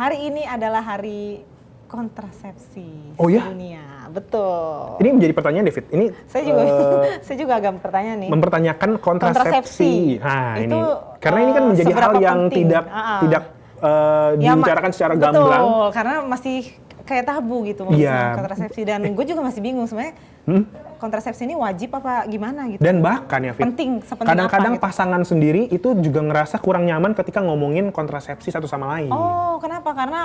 hari ini adalah hari kontrasepsi Oh ya? sedunia. Betul. Ini menjadi pertanyaan David. Ini Saya juga agak bertanya nih. mempertanyakan kontrasepsi. Nah, itu ini karena ini kan menjadi hal yang penting? tidak dibicarakan secara gamblang. Betul, karena masih kayak tabu gitu kontrasepsi, dan gue juga masih bingung sebenarnya kontrasepsi ini wajib apa gimana gitu. Dan bahkan ya Fit, sepenting kadang-kadang apa, gitu. pasangan sendiri itu juga ngerasa kurang nyaman ketika ngomongin kontrasepsi satu sama lain. Oh, kenapa? Karena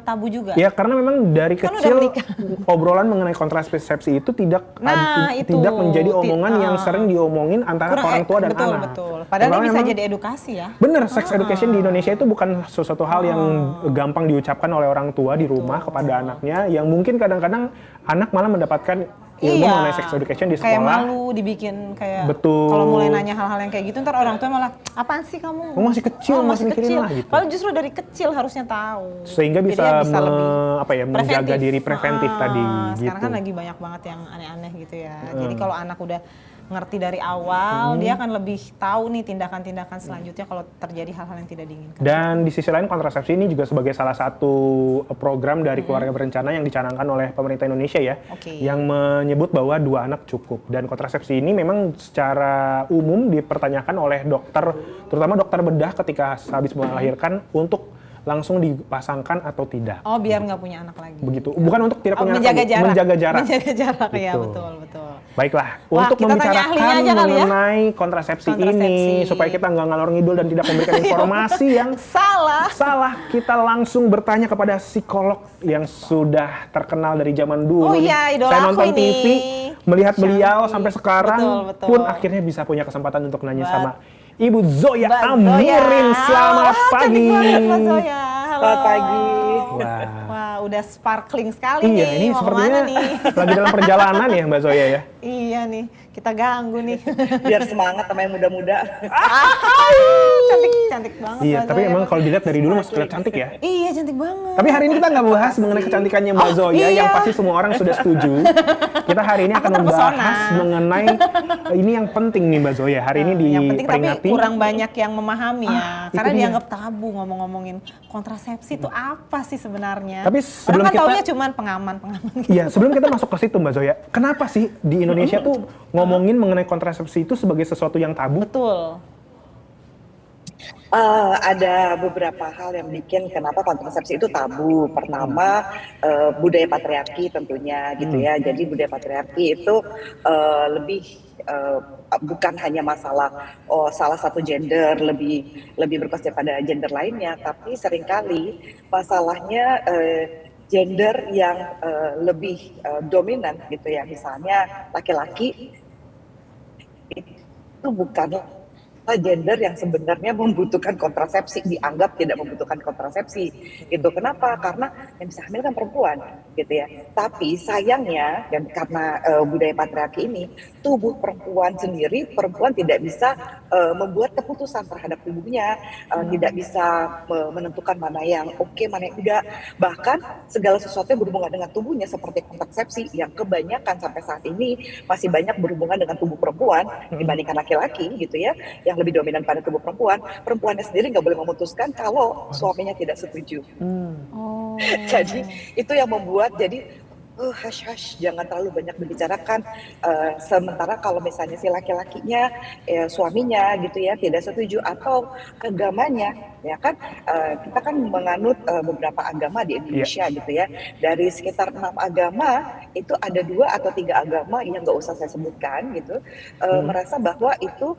tabu juga? Ya karena memang dari Kan kecil obrolan mengenai kontrasepsi itu tidak menjadi omongan yang sering diomongin antara orang tua dan anak. Betul. Padahal ini bisa jadi edukasi ya. Bener, sex education di Indonesia itu bukan sesuatu hal yang gampang diucapkan oleh orang tua di rumah kepada anaknya, yang mungkin kadang-kadang anak malah mendapatkan ilmu mengenai sex education di sekolah. Kayak malu dibikin kayak. Betul. Kalau mulai nanya hal-hal yang kayak gitu, ntar orang tua malah apaan sih kamu? Kamu masih kecil, masih mikirin lah gitu. Padahal justru dari kecil harusnya tahu. Sehingga bisa lebih menjaga diri preventif tadi. Sekarang gitu. kan lagi banyak banget yang aneh-aneh gitu ya. Jadi kalau anak udah ngerti dari awal, dia akan lebih tahu nih tindakan-tindakan selanjutnya kalau terjadi hal-hal yang tidak diinginkan. Dan di sisi lain kontrasepsi ini juga sebagai salah satu program dari keluarga berencana yang dicanangkan oleh pemerintah Indonesia ya, yang menyebut bahwa 2 anak cukup. Dan kontrasepsi ini memang secara umum dipertanyakan oleh dokter, terutama dokter bedah ketika habis melahirkan, untuk langsung dipasangkan atau tidak. Oh, biar nggak punya anak lagi. Begitu. Bukan untuk tidak punya anak menjaga lagi, jarak. menjaga jarak. Menjaga jarak, gitu. ya betul. Baiklah, Wah, untuk membicarakan mengenai ya? kontrasepsi ini, supaya kita nggak ngalor ngidul dan tidak memberikan informasi yang salah, kita langsung bertanya kepada psikolog yang sudah terkenal dari zaman dulu. Oh iya, idola saya aku nonton ini. TV, melihat beliau sampai sekarang, betul. pun akhirnya bisa punya kesempatan untuk nanya sama Ibu Zoya Amirin. Selamat pagi. Mbak Zoya. Halo. Selamat pagi. Wah, udah sparkling sekali Iya, nih. ini Mau sepertinya kemana nih? lagi dalam perjalanan ya Mbak Zoya ya? Iya nih, kita ganggu nih. Biar semangat sama yang muda-muda. Cantik banget. Iya, Mbak tapi Zoya. emang kalau dilihat dari dulu masih terlihat cantik ya? Iya, cantik banget. Tapi hari ini kita nggak membahas mengenai kecantikannya Mbak Zoya, yang pasti semua orang sudah setuju. Kita hari ini akan membahas mengenai ini yang penting nih Mbak Zoya. Hari ini yang penting diperingati. tapi kurang banyak yang memahami ya. Karena itu dia. dianggap tabu ngomongin kontrasepsi itu apa sih sebenarnya. Tapi sebelum kan kita taunya cuman pengaman gitu. Iya, sebelum kita masuk ke situ Mbak Zoya, kenapa sih di Indonesia tuh ngomongin mengenai kontrasepsi itu sebagai sesuatu yang tabu? Betul. Ada beberapa hal yang bikin kenapa kontrasepsi itu tabu. Pertama, budaya patriarki tentunya gitu ya. Jadi budaya patriarki itu lebih bukan hanya masalah salah satu gender lebih berkuasa pada gender lainnya, tapi seringkali masalahnya gender yang lebih dominan gitu ya. Misalnya laki-laki itu bukan gender yang sebenarnya membutuhkan kontrasepsi, dianggap tidak membutuhkan kontrasepsi. Itu kenapa? Karena yang bisa hamil kan perempuan, gitu ya. Tapi sayangnya, dan karena budaya patriarki ini, tubuh perempuan sendiri, perempuan tidak bisa membuat keputusan terhadap tubuhnya, tidak bisa menentukan mana yang oke, mana yang enggak. Bahkan segala sesuatu yang berhubungan dengan tubuhnya, seperti kontrasepsi, yang kebanyakan sampai saat ini masih banyak berhubungan dengan tubuh perempuan dibandingkan laki-laki, gitu ya, yang lebih dominan pada tubuh perempuan. Perempuannya sendiri nggak boleh memutuskan kalau suaminya tidak setuju. Jadi itu yang membuat hush, jangan terlalu banyak dibicarakan. Sementara kalau misalnya si laki-lakinya, suaminya gitu ya tidak setuju, atau agamanya, ya kan, kita kan menganut beberapa agama di Indonesia gitu ya. Dari sekitar 6 agama itu ada 2 atau 3 agama yang nggak usah saya sebutkan gitu, merasa bahwa itu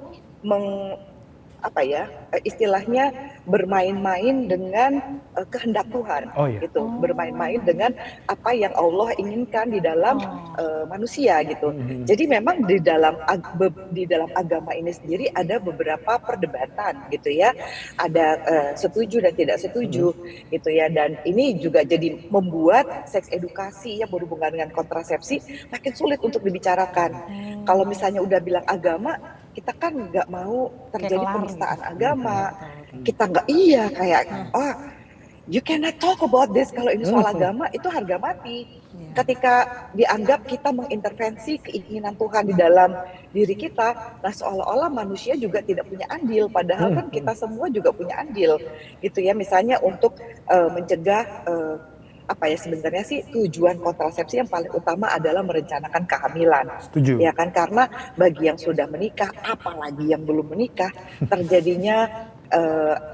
istilahnya bermain-main dengan kehendak Tuhan, gitu, bermain-main dengan apa yang Allah inginkan di dalam manusia, gitu. Jadi memang di dalam agama ini sendiri ada beberapa perdebatan, gitu ya. Ada setuju dan tidak setuju, gitu ya. Dan ini juga jadi membuat seks edukasi yang berhubungan dengan kontrasepsi makin sulit untuk dibicarakan. Kalau misalnya udah bilang agama, kita kan nggak mau terjadi penistaan agama. Kita nggak you cannot talk about this. Kalau ini soal agama, itu harga mati. Ketika dianggap kita mengintervensi keinginan Tuhan di dalam diri kita, nah seolah-olah manusia juga tidak punya andil, padahal kan kita semua juga punya andil, gitu ya. Misalnya untuk mencegah apa ya, sebenarnya sih tujuan kontrasepsi yang paling utama adalah merencanakan kehamilan. Setuju. Ya kan, karena bagi yang sudah menikah, apalagi yang belum menikah, terjadinya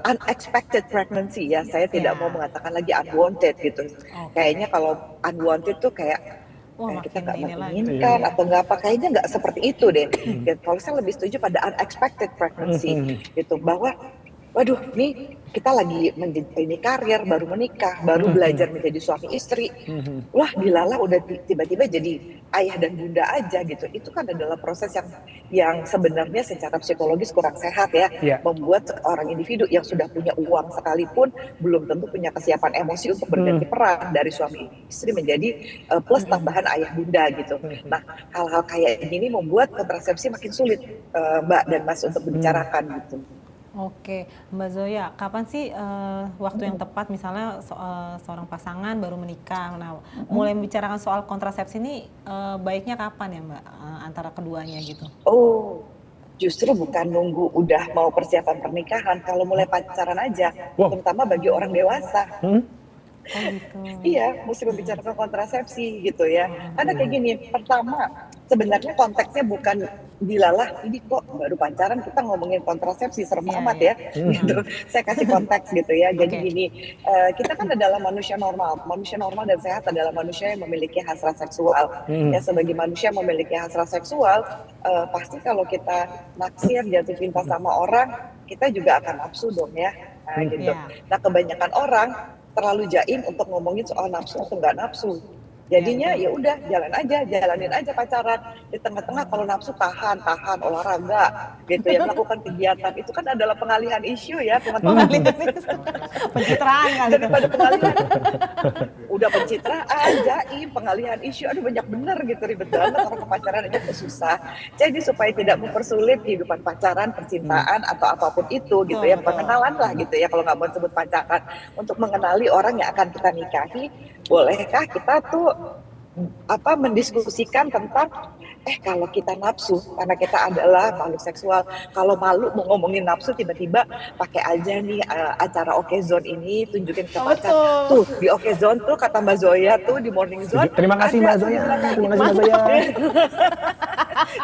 unexpected pregnancy ya. Saya tidak mau mengatakan lagi unwanted gitu. Kayaknya kalau unwanted tuh kayak kita nggak menginginkan atau nggak apa, kayaknya nggak seperti itu deh. Kalau saya lebih setuju pada unexpected pregnancy gitu, bahwa waduh, nih kita lagi ini karir, baru menikah, baru belajar menjadi suami istri. Wah, dilalah udah tiba-tiba jadi ayah dan bunda aja gitu. Itu kan adalah proses yang sebenarnya secara psikologis kurang sehat ya. Membuat seorang individu yang sudah punya uang sekalipun belum tentu punya kesiapan emosi untuk berganti peran dari suami istri menjadi plus tambahan ayah bunda gitu. Nah, hal-hal kayak gini membuat kontrasepsi makin sulit, Mbak dan Mas, untuk dibicarakan gitu. Oke, Mbak Zoya, kapan sih waktu yang tepat misalnya seorang pasangan baru menikah, nah mulai membicarakan soal kontrasepsi ini baiknya kapan ya Mbak, antara keduanya gitu? Oh, justru bukan nunggu udah mau persiapan pernikahan, kalau mulai pacaran aja, terutama bagi orang dewasa. Oh gitu. Iya, mesti membicarakan kontrasepsi gitu ya. Karena kayak gini, pertama sebenarnya konteksnya bukan dilalah ini kok baru pacaran kita ngomongin kontrasepsi, serem amat ya. Gitu. Saya kasih konteks gitu ya. Jadi gini, kita kan adalah manusia normal. Manusia normal dan sehat adalah manusia yang memiliki hasrat seksual. Ya, sebagai manusia memiliki hasrat seksual, pasti kalau kita naksir, jatuh cinta sama orang, kita juga akan nafsu dong ya. Nah, gitu. Nah, kebanyakan orang terlalu jaim untuk ngomongin soal nafsu atau nggak nafsu. Jadinya ya udah jalanin aja pacaran. Di tengah-tengah kalau nafsu tahan olahraga gitu ya, melakukan kegiatan. Itu kan adalah pengalihan isu ya, teman-teman. Pencitraan kan. Daripada pengalihan. Udah pencitraan, jaim, pengalihan isu, aduh banyak bener gitu, ribet banget orang pacaran aja susah. Jadi supaya tidak mempersulit kehidupan pacaran, percintaan atau apapun itu gitu ya, pengenalan lah gitu ya, kalau nggak mau sebut pacaran, untuk mengenali orang yang akan kita nikahi, bolehkah kita tuh mendiskusikan tentang kalau kita nafsu, karena kita adalah makhluk seksual, kalau malu mau ngomongin nafsu, tiba-tiba pakai aja nih acara Oke Zone ini, tunjukin ke pacar. Tuh di Oke Zone tuh kata Mbak Zoya tuh di Morning Zone. Terima kasih Mbak Zoya. Terima kasih Mbak Zoya.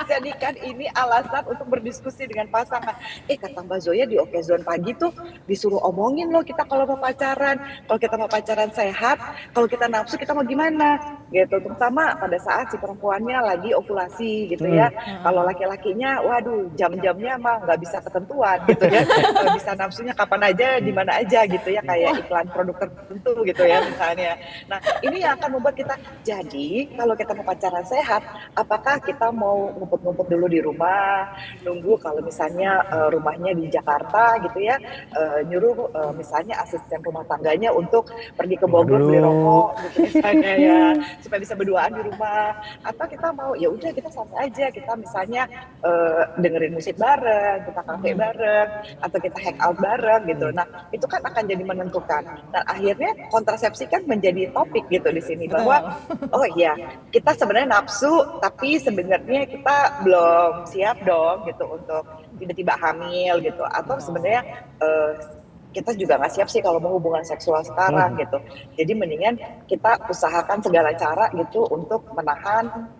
Jadikan ini alasan untuk berdiskusi dengan pasangan. Kata Mbak Zoya di Oke Zone pagi tuh disuruh omongin loh kita kalau mau pacaran. Kalau kita mau pacaran sehat, kalau kita nafsu kita mau gimana? Gitu. Terutama pada saat si perempuannya lagi ovulasi gitu ya. Kalau laki-lakinya, waduh jam-jamnya mah nggak bisa ketentuan gitu ya. Nggak bisa nafsunya kapan aja, di mana aja gitu ya. Kayak iklan produk tertentu gitu ya misalnya. Nah ini yang akan membuat kita, jadi kalau kita mau pacaran sehat, apakah kita mau ngumpet-ngumpet dulu di rumah, nunggu kalau misalnya rumahnya di Jakarta gitu ya, nyuruh misalnya asisten rumah tangganya untuk pergi ke Bogor beli rokok gitu misalnya ya, supaya bisa berduaan di rumah. Atau kita mau ya udah kita santai aja, kita misalnya dengerin musik bareng, kita kafe bareng, atau kita hang out bareng gitu. Nah itu kan akan jadi menentukan. Dan akhirnya kontrasepsi kan menjadi topik gitu di sini, bahwa oh iya kita sebenarnya nafsu tapi sebenarnya kita belum siap dong gitu untuk tiba-tiba hamil gitu, atau sebenarnya kita juga nggak siap sih kalau mau hubungan seksual sekarang gitu. Jadi mendingan kita usahakan segala cara gitu untuk menahan,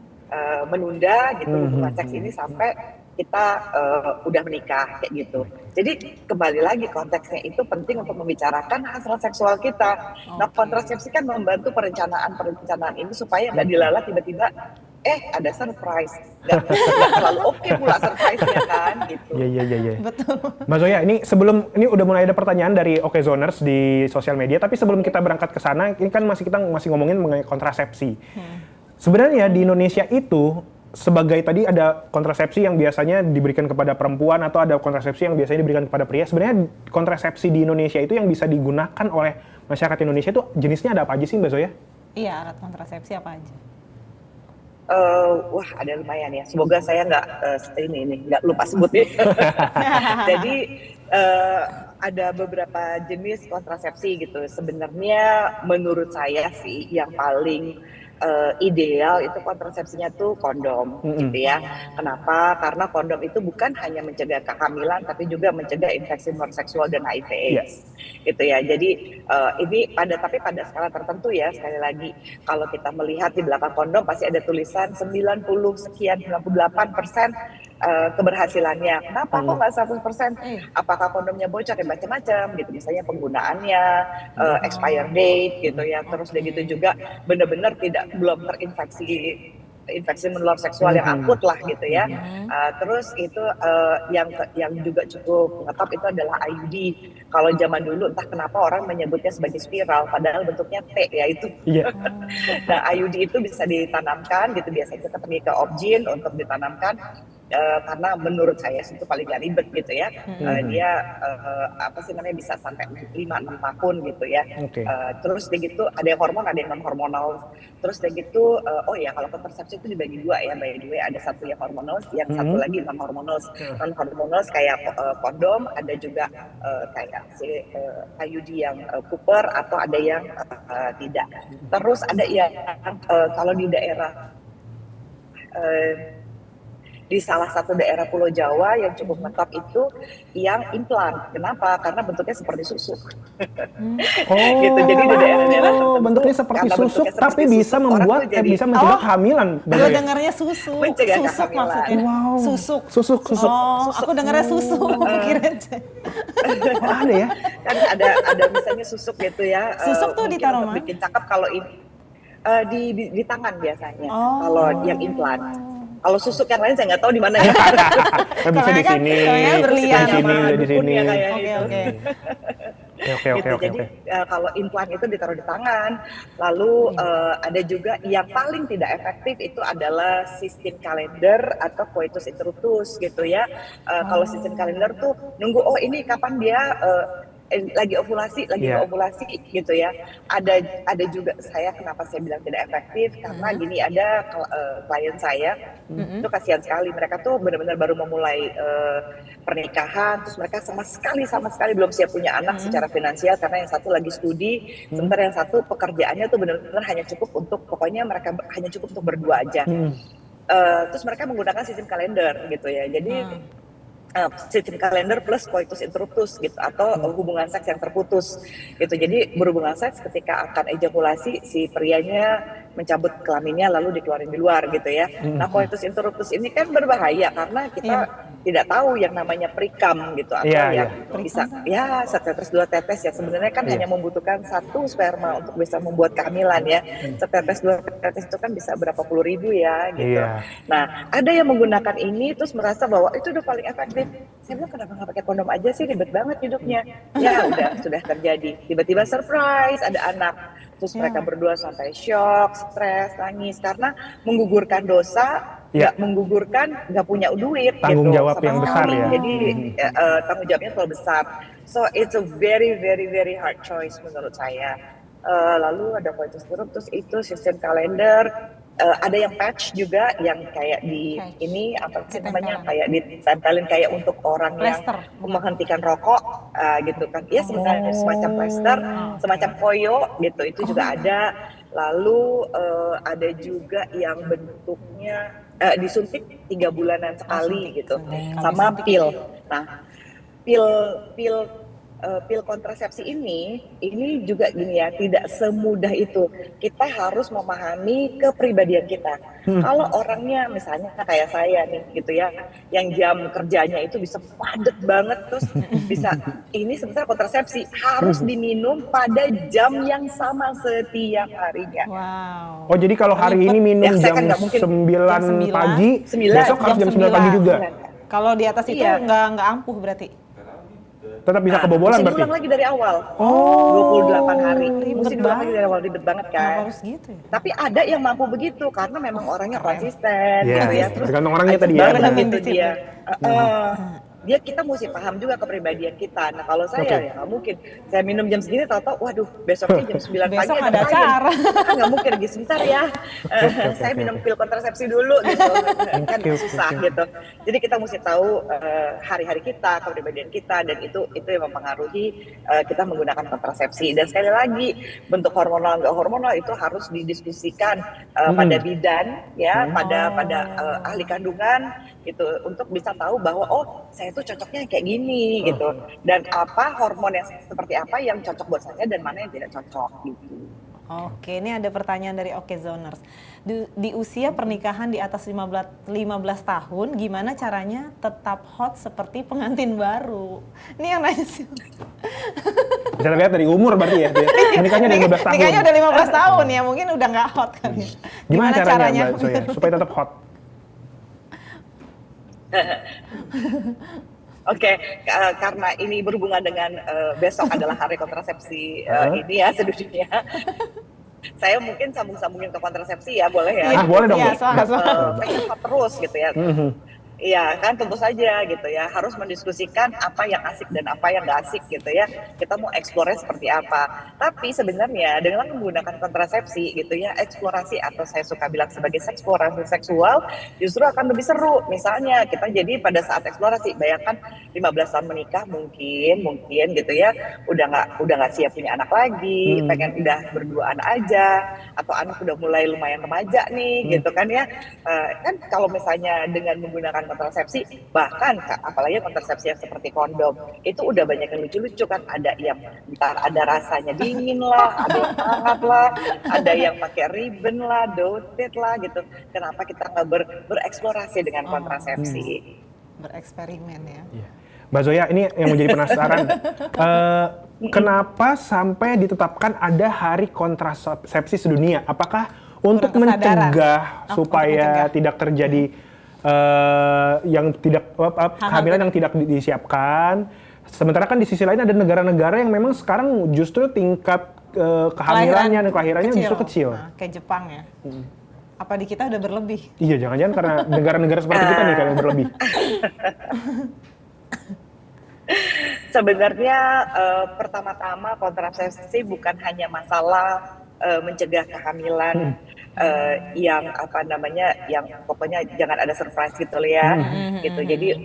menunda gitu hubungan seks ini sampai kita udah menikah kayak gitu. Jadi kembali lagi konteksnya itu penting untuk membicarakan hasrat seksual kita. Nah kontrasepsi kan membantu perencanaan ini supaya nggak dilalah tiba-tiba ada surprise. Nggak selalu oke pula surprise-nya kan gitu. Iya. Betul. Mbak Zoya, ini ini udah mulai ada pertanyaan dari Oke Zoners di sosial media, tapi sebelum kita berangkat ke sana, ini kan kita masih ngomongin mengenai kontrasepsi. Sebenarnya di Indonesia itu sebagai tadi ada kontrasepsi yang biasanya diberikan kepada perempuan atau ada kontrasepsi yang biasanya diberikan kepada pria. Sebenarnya kontrasepsi di Indonesia itu yang bisa digunakan oleh masyarakat Indonesia itu jenisnya ada apa aja sih Mbak Zoya? Iya, alat kontrasepsi apa aja? Wah ada lumayan ya. Semoga saya nggak lupa sebut ya. Jadi ada beberapa jenis kontrasepsi gitu. Sebenarnya menurut saya sih yang paling ideal itu kontrasepsinya tuh kondom gitu ya. Kenapa? Karena kondom itu bukan hanya mencegah kehamilan tapi juga mencegah infeksi luar seksual dan HIV/AIDS gitu ya. Jadi ini pada skala tertentu ya, sekali lagi kalau kita melihat di belakang kondom pasti ada tulisan 98% keberhasilannya. Kenapa kok nggak 100%? Apakah kondomnya bocor? Ya macam-macam gitu. Misalnya penggunaannya, expire date gitu ya. Terus udah gitu juga benar-benar belum terinfeksi infeksi menular seksual yang akut lah gitu ya. Terus itu yang juga cukup ngetop itu adalah IUD. Kalau zaman dulu entah kenapa orang menyebutnya sebagai spiral, padahal bentuknya T ya itu. Nah IUD itu bisa ditanamkan gitu, biasanya kita pergi ke Obgyn untuk ditanamkan. Karena menurut saya itu paling gak ribet gitu ya. Dia bisa sampai 5-6 tahun gitu ya. Terus dia gitu ada yang hormon ada yang non hormonal. Terus dia gitu kalau kontrasepsi itu dibagi dua ya, by the way. Ada satu yang hormonal, yang satu lagi non hormonal. Non hormonal kayak kondom, ada juga kayak IUD yang Cooper, atau ada yang tidak. Terus ada yang kalau di daerah di salah satu daerah Pulau Jawa yang cukup mentok itu yang implan. Kenapa? Karena bentuknya seperti susu. Gitu. Jadi di daerah-daerah bentuknya seperti susuk tapi bisa membuat bisa mencegah kehamilan. Gue dengarnya susu. Mencegah susuk kehamilan. Maksudnya. Susuk. Aku dengarnya susu. Ada ya? Kan ada misalnya susuk gitu ya. Susuk tuh ditaruh mana? Bikin cakep kalau ini di tangan biasanya. Kalau yang implan. Kalau susuk yang lain saya nggak tahu di mana ya. Bisa di sini, berlian di sini. Oke. Jadi kalau implan itu ditaruh di tangan. Lalu ada juga yang paling tidak efektif itu adalah sistem kalender atau coitus interruptus gitu ya. Kalau sistem kalender tuh nunggu ini kapan dia lagi ovulasi gitu ya. Ada juga kenapa saya bilang tidak efektif, karena gini, ada klien saya itu kasihan sekali, mereka tuh benar-benar baru memulai pernikahan, terus mereka sama sekali belum siap punya anak secara finansial, karena yang satu lagi studi, sementara yang satu pekerjaannya tuh benar-benar hanya cukup untuk berdua aja. Terus mereka menggunakan sistem kalender gitu ya. Jadi sistem kalender plus coitus interruptus gitu, atau hubungan seks yang terputus gitu. Jadi berhubungan seks ketika akan ejakulasi, si prianya mencabut kelaminnya lalu dikeluarin di luar gitu ya. Nah coitus interruptus ini kan berbahaya karena kita tidak tahu yang namanya prekam gitu, atau yang bisa setetes 2 tetes ya, sebenarnya kan hanya membutuhkan 1 sperma untuk bisa membuat kehamilan ya. Setetes 2 tetes itu kan bisa berapa puluh ribu ya gitu. Nah ada yang menggunakan ini terus merasa bahwa itu udah paling efektif. Saya bilang kenapa nggak pakai kondom aja sih, ribet banget hidupnya. Ya sudah terjadi. Tiba-tiba surprise ada anak. Terus mereka berdua sampai shock, stres, nangis karena menggugurkan dosa, nggak punya duit. Tanggung gitu, jawab yang besar ya. Jadi tanggung jawabnya terlalu besar. So it's a very very very hard choice menurut saya. Lalu ada coitus interruptus itu sistem kalender. Ada yang patch juga yang kayak di ini apa sih namanya, kayak ditempelin kayak untuk orang plaster, yang menghentikan rokok gitu kan. Iya sebenarnya semacam plaster, semacam koyo gitu, itu juga ada. Lalu ada juga yang bentuknya disuntik 3 bulanan sekali gitu, sama pil. Nah pil kontrasepsi ini juga gini ya, tidak semudah itu. Kita harus memahami kepribadian kita. Kalau orangnya misalnya kayak saya nih gitu ya, yang jam kerjanya itu bisa padat banget, terus bisa ini sebenarnya kontrasepsi harus diminum pada jam yang sama setiap harinya. Oh jadi kalau hari ini minum jam 9 pagi, besok harus jam 9 pagi juga? Kalau di atas itu nggak ampuh berarti? Tetap bisa kebobolan berarti? Mesti ulang lagi dari awal. 28 hari. Mesti ulang lagi dari awal, ribet banget kan. Harus gitu ya? Tapi ada yang mampu begitu karena memang orangnya konsisten gitu ya. Tergantung orangnya tadi ya. Gitu dia. kita mesti paham juga kepribadian kita. Nah kalau saya ya nggak mungkin saya minum jam segini tahu-tahu waduh besoknya jam 9 pagi Besok ada klien. acara. Kan nggak mungkin lagi sebentar ya. Saya minum pil kontrasepsi dulu gitu. Kan susah gitu. Jadi kita mesti tahu hari-hari kita, kepribadian kita, dan itu yang mempengaruhi kita menggunakan kontrasepsi. Dan sekali lagi bentuk hormonal nggak hormonal itu harus didiskusikan pada bidan ya, pada ahli kandungan gitu, untuk bisa tahu bahwa oh saya tuh cocoknya kayak gini gitu, dan apa hormon yang seperti apa yang cocok buat saya dan mana yang tidak cocok gitu. Oke, ini ada pertanyaan dari Okezoners. Di usia pernikahan di atas 15 tahun, gimana caranya tetap hot seperti pengantin baru? Ini yang nanya sih. Bisa lihat dari umur berarti ya, menikahnya dari 15 tahun. Nikahnya udah 15 tahun ya, mungkin udah nggak hot kan ya. Gimana caranya Mbak Zoya supaya tetap hot? Oke, karena ini berhubungan dengan besok adalah hari kontrasepsi ini ya sedunia. Saya mungkin sambung-sambungin ke kontrasepsi ya, boleh ya? Boleh dong. Ya, pengen hot terus gitu ya. Iya kan, tentu saja gitu ya, harus mendiskusikan apa yang asik dan apa yang nggak asik gitu ya. Kita mau eksplorasi seperti apa. Tapi sebenarnya dengan menggunakan kontrasepsi gitu ya, eksplorasi atau saya suka bilang sebagai eksplorasi seksual justru akan lebih seru. Misalnya kita jadi pada saat eksplorasi, bayangkan 15 tahun menikah mungkin gitu ya, udah nggak siap punya anak lagi, pengen udah berdua anak aja, atau anak udah mulai lumayan remaja nih gitu kan ya. Kan kalau misalnya dengan menggunakan kontrasepsi, bahkan apalagi kontrasepsi yang seperti kondom, itu udah banyak yang lucu-lucu kan, ada yang ntar ada rasanya dingin lah, ada yang hangat lah, ada yang pakai ribbon lah, doted lah gitu. Kenapa kita nggak bereksplorasi dengan kontrasepsi? Bereksperimen ya. Mbak Zoya, ini yang menjadi penasaran, kenapa sampai ditetapkan ada hari kontrasepsi sedunia? Apakah untuk mencegah supaya tidak terjadi yang tidak kehamilan yang tidak disiapkan? Sementara kan di sisi lain ada negara-negara yang memang sekarang justru tingkat kehamilannya dan kelahirannya justru kecil. Nah, kayak Jepang ya. Apa di kita udah berlebih? Iya, jangan-jangan karena negara-negara seperti kita nih yang berlebih. Sebenarnya pertama-tama kontrasepsi bukan hanya masalah mencegah kehamilan yang yang pokoknya jangan ada surprise gitu ya, gitu. Jadi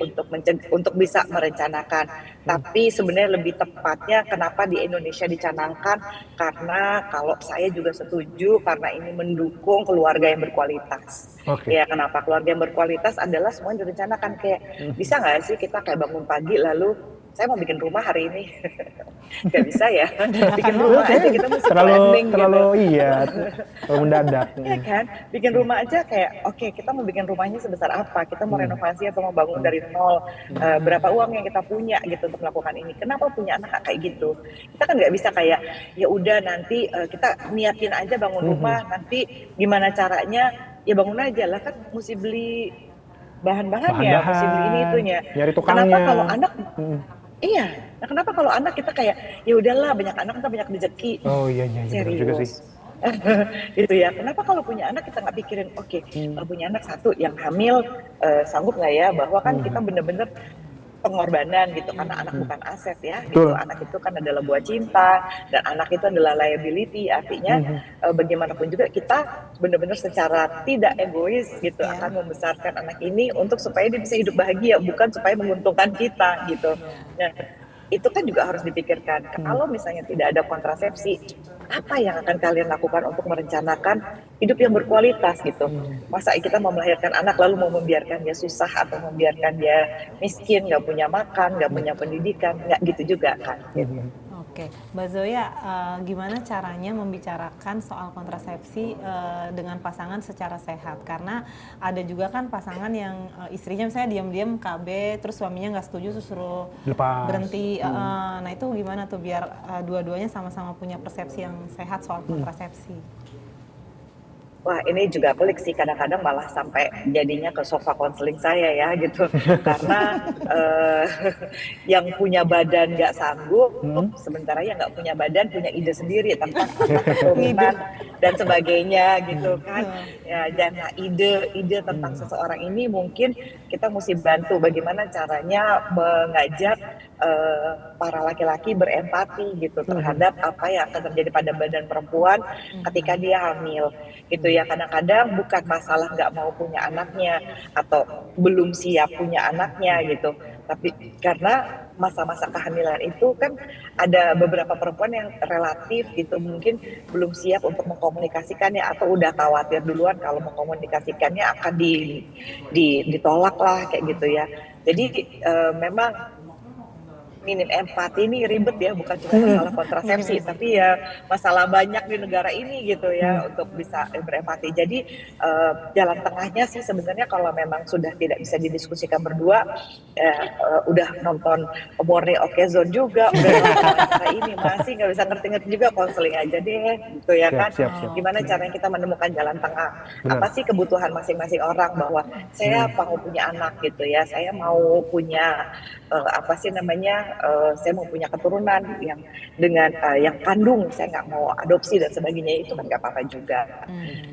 untuk bisa merencanakan, tapi sebenarnya lebih tepatnya kenapa di Indonesia dicanangkan, karena kalau saya juga setuju karena ini mendukung keluarga yang berkualitas. Ya, kenapa keluarga yang berkualitas adalah semuanya direncanakan, kayak bisa nggak sih kita kayak bangun pagi lalu saya mau bikin rumah hari ini, nggak bisa ya, bikin rumah aja kita mesti planning terlalu gitu. Iya, terlalu mendadak. Iya kan, bikin rumah aja kayak oke, kita mau bikin rumahnya sebesar apa, kita mau renovasi atau mau bangun dari nol, berapa uang yang kita punya gitu untuk melakukan ini. Kenapa punya anak kayak gitu? Kita kan nggak bisa kayak ya udah nanti kita niatin aja bangun rumah, nanti gimana caranya ya bangun aja lah, kan mesti beli bahan-bahannya, mesti beli ini itunya. Nyari tukangnya. Kenapa kalau anak iya, nah kenapa kalau anak kita kayak ya udahlah banyak anak kita banyak rezeki. Oh iya serius juga sih. Gitu ya. Kenapa kalau punya anak kita nggak pikirin kalau punya anak satu yang hamil sanggup nggak ya, bahwa kan kita bener-bener pengorbanan gitu, karena anak bukan aset ya gitu. Anak itu kan adalah buah cinta, dan anak itu adalah liability, artinya bagaimanapun juga kita benar-benar secara tidak egois gitu akan membesarkan anak ini untuk supaya dia bisa hidup bahagia, bukan supaya menguntungkan kita gitu. Nah, itu kan juga harus dipikirkan. Kalau misalnya tidak ada kontrasepsi, apa yang akan kalian lakukan untuk merencanakan hidup yang berkualitas gitu? Masa kita mau melahirkan anak lalu mau membiarkan dia susah atau membiarkan dia miskin, nggak punya makan, nggak punya pendidikan, nggak gitu juga kan? Gitu. Oke, Mbak Zoya, gimana caranya membicarakan soal kontrasepsi dengan pasangan secara sehat? Karena ada juga kan pasangan yang istrinya misalnya diam-diam KB, terus suaminya nggak setuju, terus suruh berhenti. Nah itu gimana tuh biar dua-duanya sama-sama punya persepsi yang sehat soal kontrasepsi? Wah, ini juga pelik sih, kadang-kadang malah sampai jadinya ke sofa konseling saya ya gitu. Karena yang punya badan nggak sanggup, Hmm. sementara yang nggak punya badan punya ide sendiri tentang anak Ngide. keturunan dan sebagainya gitu kan. Betul. Ya, dan nah, ide-ide tentang seseorang ini mungkin kita mesti bantu bagaimana caranya mengajak para laki-laki berempati gitu terhadap apa yang akan terjadi pada badan perempuan ketika dia hamil gitu ya. Kadang-kadang bukan masalah nggak mau punya anaknya atau belum siap punya anaknya gitu, tapi karena masa-masa kehamilan itu kan ada beberapa perempuan yang relatif gitu mungkin belum siap untuk mengkomunikasikannya atau udah khawatir duluan kalau mengkomunikasikannya akan ditolak lah kayak gitu ya. Jadi memang minim empati ini ribet ya, bukan cuma masalah kontrasepsi, tapi ya masalah banyak di negara ini gitu ya untuk bisa berempati. Jadi jalan tengahnya sih sebenarnya kalau memang sudah tidak bisa didiskusikan berdua, udah nonton Morning Oke Zone juga, udah nonton acara ini masih nggak bisa ngerti-ngerti juga, konseling aja deh gitu ya kan. Siap. Gimana caranya kita menemukan jalan tengah? Benar. Apa sih kebutuhan masing-masing orang bahwa saya mau punya anak gitu ya, saya mau punya apa sih namanya, saya mau punya keturunan yang dengan yang kandung, saya nggak mau adopsi dan sebagainya, itu kan nggak apa-apa juga.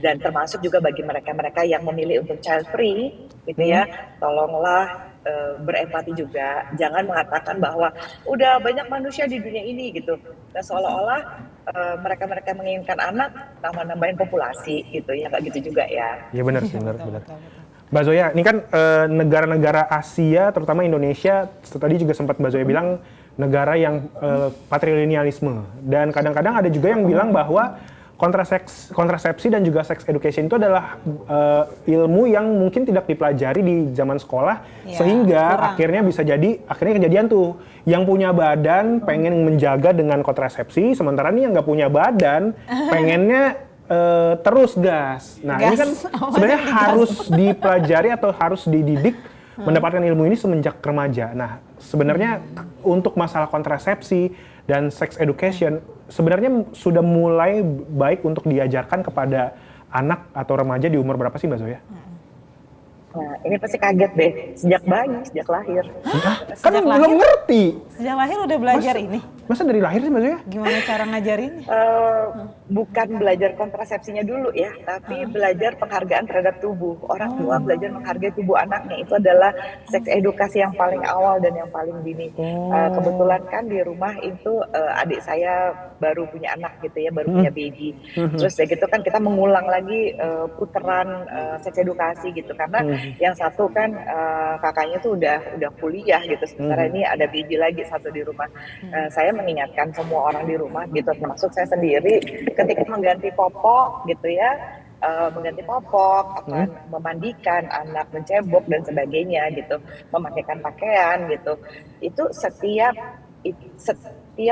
Dan termasuk juga bagi mereka-mereka yang memilih untuk child free gitu ya, tolonglah berempati juga, jangan mengatakan bahwa udah banyak manusia di dunia ini gitu, dan seolah-olah mereka-mereka menginginkan anak nambahin populasi gitu ya, nggak gitu juga ya. Iya benar sih, benar. Betul. Mbak Zoya, ini kan negara-negara Asia, terutama Indonesia, tadi juga sempat Mbak Zoya bilang negara yang patrilinealisme. Dan kadang-kadang ada juga yang bilang bahwa kontrasepsi dan juga sex education itu adalah ilmu yang mungkin tidak dipelajari di zaman sekolah, Ya, sehingga kurang. akhirnya kejadian tuh yang punya badan pengen menjaga dengan kontrasepsi, sementara nih yang nggak punya badan pengennya terus gas. Nah, ini kan sebenarnya harus dipelajari atau harus dididik mendapatkan ilmu ini semenjak remaja. Nah, sebenarnya untuk masalah kontrasepsi dan sex education sebenarnya sudah mulai baik untuk diajarkan kepada anak atau remaja di umur berapa sih Mbak Zoya? Nah, ini pasti kaget deh, sejak bayi, sejak lahir. Kan Sejak belum lahir? ngerti. Sejak lahir udah belajar ini. Masa dari lahir sih Mbak Zoya? Gimana cara ngajarinnya? Bukan belajar kontrasepsinya dulu ya, tapi belajar penghargaan terhadap tubuh. Orang tua belajar menghargai tubuh anaknya, itu adalah seks edukasi yang paling awal dan yang paling dini. Kebetulan kan di rumah itu adik saya baru punya anak gitu ya, baru punya baby. Terus ya gitu kan kita mengulang lagi puteran seks edukasi gitu, karena yang satu kan kakaknya tuh udah kuliah gitu, sementara ini ada baby lagi satu di rumah. Saya mengingatkan semua orang di rumah gitu, termasuk saya sendiri, ketika mengganti popok gitu ya, mengganti popok, akan memandikan anak, mencebok dan sebagainya gitu, memakaikan pakaian gitu, itu setiap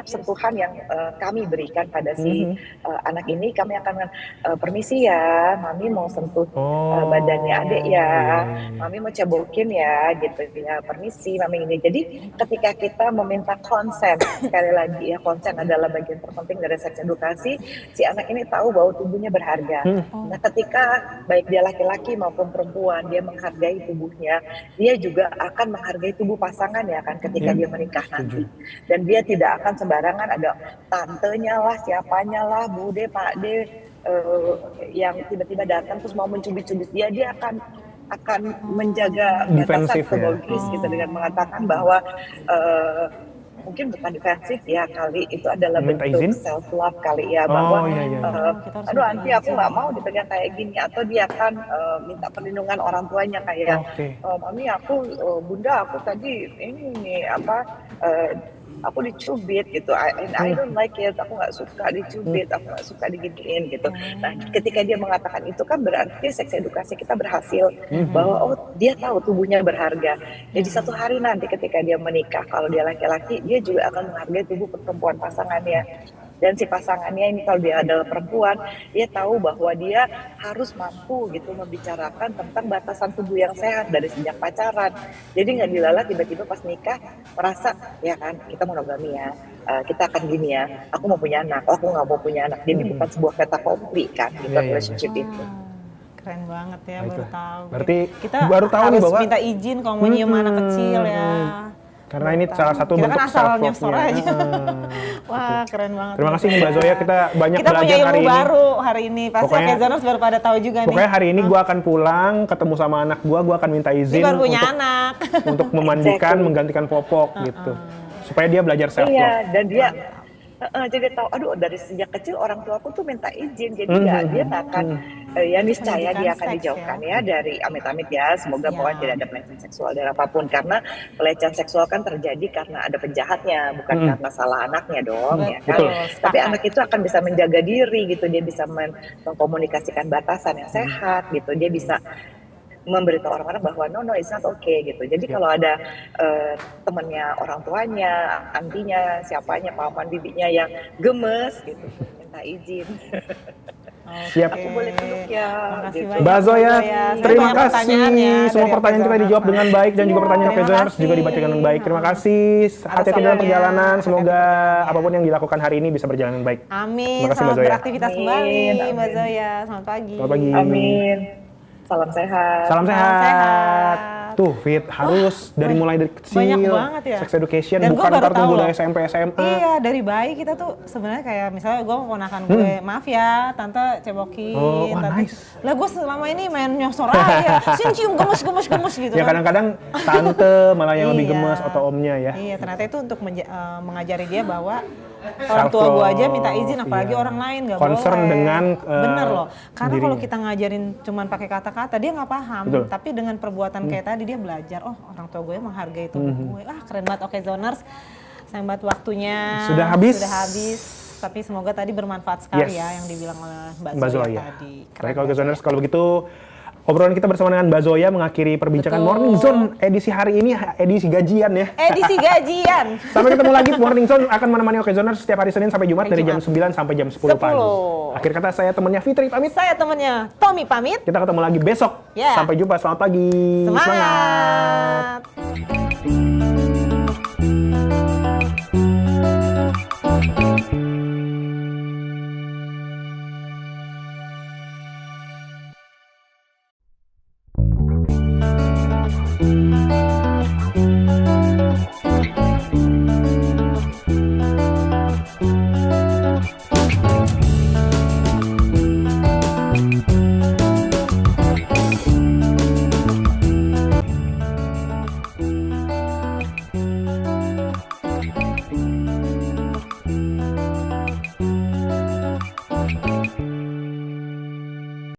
sentuhan yang kami berikan pada si anak ini, kami akan permisi ya, mami mau sentuh badannya adik ya, mami mau cebokin ya, gitu ya, permisi mami ini. Jadi ketika kita meminta konsen, sekali lagi ya, konsen adalah bagian terpenting dari seks edukasi. Si anak ini tahu bahwa tubuhnya berharga. Nah, ketika baik dia laki-laki maupun perempuan, dia menghargai tubuhnya, dia juga akan menghargai tubuh pasangan ya kan, ketika dia menikah nanti. Dan dia tidak akan sembarangan ada tantenya lah, siapanya lah, bude, pak de, yang tiba-tiba datang terus mau mencubit-cubit dia akan menjaga batasan Defensif ya? boundaries gitu, dengan mengatakan bahwa mungkin bukan defensif ya, kali itu adalah Minta bentuk izin? self love kali ya, bahwa iya. Kita harus aduh minta anti aku nggak mau dipegang kayak gini, atau dia akan minta perlindungan orang tuanya kayak mami aku bunda aku tadi ini nih apa aku dicubit gitu, I don't like it, aku nggak suka dicubit, aku nggak suka diginiin gitu. Nah, ketika dia mengatakan itu kan berarti seks edukasi kita berhasil, bahwa oh dia tahu tubuhnya berharga. Jadi satu hari nanti ketika dia menikah, kalau dia laki-laki, dia juga akan menghargai tubuh perempuan pasangannya. Dan si pasangannya ini kalau dia adalah perempuan, dia tahu bahwa dia harus mampu gitu membicarakan tentang batasan tubuh yang sehat dari sejak pacaran. Jadi nggak dilalah tiba-tiba pas nikah merasa ya kan kita monogami ya, kita akan gini ya, aku mau punya anak, aku nggak mau punya anak. Jadi bukan sebuah kata kompli kan gitu relationship itu. Keren banget ya, Nah, baru itu. tahu. Berarti kita baru tahu nih harus bahwa minta izin kalau mau nyium anak kecil ya. Karena ini salah satu kita bentuk kan asal self-love-nya. nyosor aja. Wah, keren banget. Terima kasih nih Mbak Zoya, kita banyak kita belajar punya ilmu hari ini. baru hari ini. Pasti Pokoknya- Okezoners baru pada tahu juga nih. Pokoknya hari ini gue akan pulang, ketemu sama anak gue akan minta Ini izin baru punya untuk anak. untuk memandikan, Exactly. menggantikan popok gitu. Supaya dia belajar self love. Iya, dan dia jadi tahu, aduh dari sejak kecil orang tuaku tuh minta izin, jadi dia nggak akan ya niscaya dia akan Pendidikan dijauhkan seks ya dari amit-amit ya, semoga Ya. pokoknya tidak ada pelecehan seksual dan apapun, karena pelecehan seksual kan terjadi karena ada penjahatnya, bukan karena salah anaknya dong, ya kan. Betul. Tapi Sepakat. anak itu akan bisa menjaga diri gitu, dia bisa mengkomunikasikan batasan yang sehat gitu, dia bisa memberitahu orang-orang bahwa no it's not okay gitu. Jadi kalau ada temannya, orang tuanya, antinya, siapanya, paman bibinya yang gemes gitu, minta izin. Siap. Aku boleh peluk ya. Makasih Gitu. banyak. Mbak Zoya, Saya terima banyak kasih. pertanyaan ya Semua dari pertanyaan kita Okezoners. dijawab dengan baik dan juga Iya, pertanyaan terima Okezoners juga kasih. dibacakan dengan baik. Terima kasih. Hati-hati dalam semuanya. perjalanan. Semoga Hati-hati. apapun yang dilakukan hari ini bisa berjalan dengan baik. Amin. Terima kasih, Mbak Selamat Zoya. beraktivitas Amin, kembali, Mbak amin. Zoya. Selamat pagi. Selamat pagi. Amin. Salam sehat. Salam Salam sehat. sehat. Tuh, Fit, harus mulai dari kecil. banyak banget ya. Sex education, Dan bukan gua baru ntar tahu tunggu loh. dari SMP, SMA. Iya, dari bayi kita tuh sebenarnya kayak misalnya gue ponakan gue, maaf ya, tante cebokin, Oh, wah, tante. nice. Lah gue selama ini main nyosor aja, sini cium gemes gitu. Ya kan. kadang-kadang tante malah yang lebih Iya. gemes atau omnya ya. Iya, ternyata itu untuk mengajari dia bahwa orang Self tua gue aja love, minta izin, apalagi iya. orang lain nggak Concern boleh. dengan, bener loh, karena kalau dirinya. kita ngajarin cuman pakai kata-kata dia nggak paham, Betul. tapi dengan perbuatan kayak tadi dia belajar. Oh, orang tua gue menghargai tubuh gue. Keren banget. Okezoners, sayang banget waktunya Sudah habis. tapi semoga tadi bermanfaat sekali Yes. ya yang dibilang oleh Mbak Mbak Zoya Zoya. tadi. Keren Baik, banget. Okezoners, kalau begitu obrolan kita bersama dengan Mbak Zoya mengakhiri perbincangan Betul. Morning Zone edisi hari ini, edisi gajian ya. Edisi gajian. Sampai ketemu lagi, Morning Zone akan menemani Okezoners setiap hari Senin sampai Jumat Hari dari jam Jumat. 9 sampai jam 10 pagi. 10. Akhir kata saya temannya Fitri pamit. Saya temennya Tommy pamit. Kita ketemu lagi besok. Ya. Sampai jumpa, selamat pagi. Semangat.